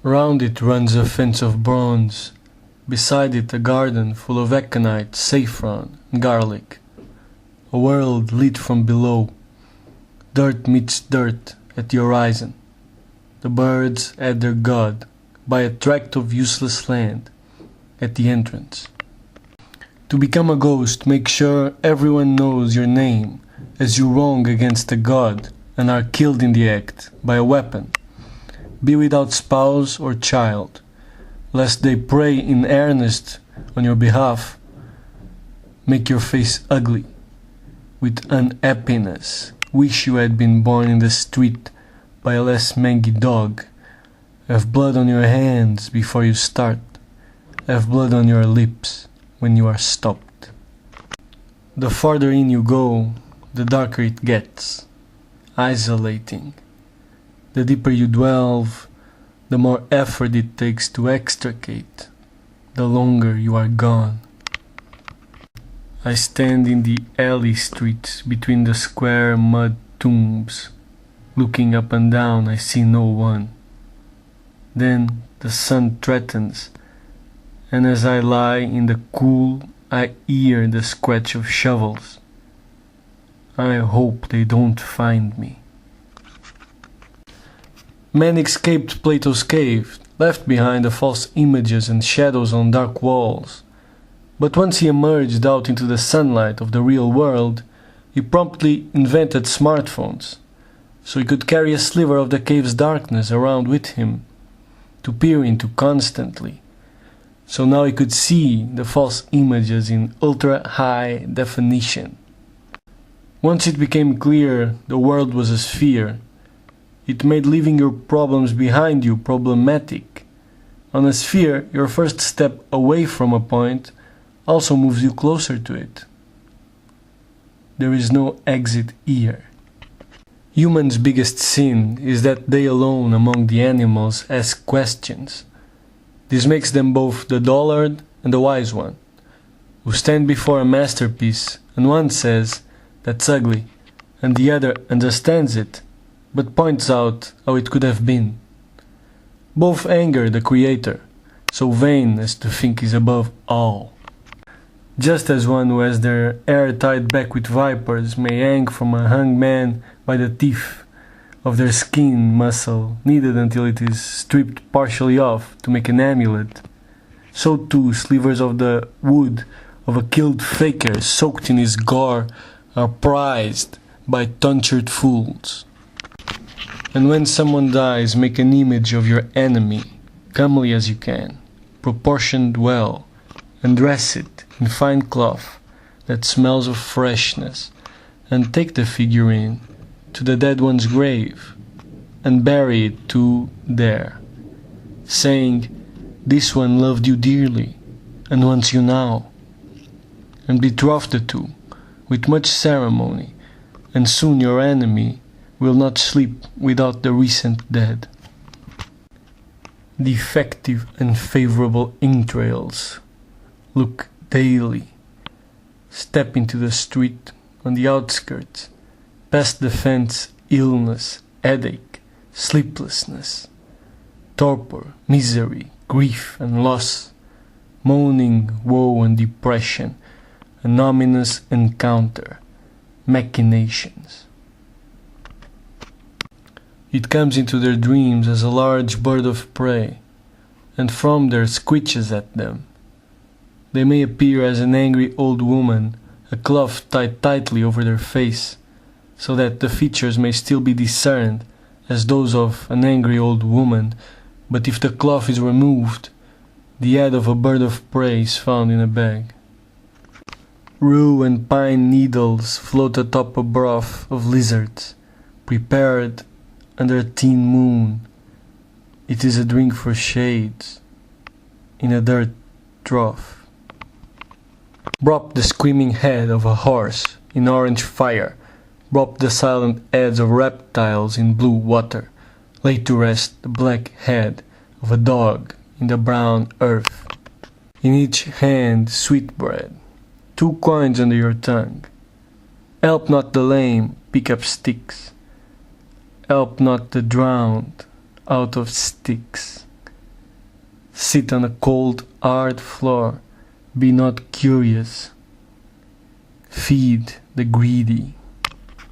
Round it runs a fence of bronze, beside it a garden full of aconite, saffron, and garlic. A world lit from below. Dirt meets dirt at the horizon. The birds had their god by a tract of useless land at the entrance. To become a ghost, make sure everyone knows your name, as you wrong against a god and are killed in the act by a weapon. Be without spouse or child, lest they pray in earnest on your behalf. Make your face ugly, with unhappiness. Wish you had been born in the street by a less mangy dog. Have blood on your hands before you start. Have blood on your lips when you are stopped. The farther in you go, the darker it gets, isolating. The deeper you delve, the more effort it takes to extricate, the longer you are gone. I stand in the alley streets between the square mud tombs. Looking up and down, I see no one. Then the sun threatens, and as I lie in the cool, I hear the scratch of shovels. I hope they don't find me. Man escaped Plato's cave, left behind the false images and shadows on dark walls. But once he emerged out into the sunlight of the real world, he promptly invented smartphones, so he could carry a sliver of the cave's darkness around with him, to peer into constantly. So now he could see the false images in ultra-high definition. Once it became clear the world was a sphere, it made leaving your problems behind you problematic. On a sphere, your first step away from a point also moves you closer to it. There is no exit here. Humans' biggest sin is that they alone among the animals ask questions. This makes them both the dullard and the wise one, who stand before a masterpiece and one says, "That's ugly," and the other understands it, but points out how it could have been. Both anger the Creator, so vain as to think he's above all. Just as one who has their hair tied back with vipers may hang from a hung man by the teeth of their skin muscle needed until it is stripped partially off to make an amulet, so too slivers of the wood of a killed faker soaked in his gore are prized by tonsured fools. And when someone dies, make an image of your enemy, comely as you can, proportioned well, and dress it in fine cloth that smells of freshness, and take the figurine to the dead one's grave, and bury it too there, saying, "This one loved you dearly, and wants you now," and betroth the two with much ceremony, and soon your enemy will not sleep without the recent dead. Defective and favorable entrails. Look daily. Step into the street on the outskirts, past the fence, illness, headache, sleeplessness, torpor, misery, grief and loss, moaning, woe and depression, an ominous encounter, machinations. It comes into their dreams as a large bird of prey, and from there screeches at them. They may appear as an angry old woman, a cloth tied tightly over their face, so that the features may still be discerned as those of an angry old woman, but if the cloth is removed, the head of a bird of prey is found in a bag. Rue and pine needles float atop a broth of lizards, prepared under a thin moon. It is a drink for shades, in a dirt trough. Drop the screaming head of a horse in orange fire, drop the silent heads of reptiles in blue water, lay to rest the black head of a dog in the brown earth. In each hand sweetbread, 2 coins under your tongue. Help not the lame pick up sticks. Help not the drowned out of sticks. Sit on a cold, hard floor. Be not curious. Feed the greedy.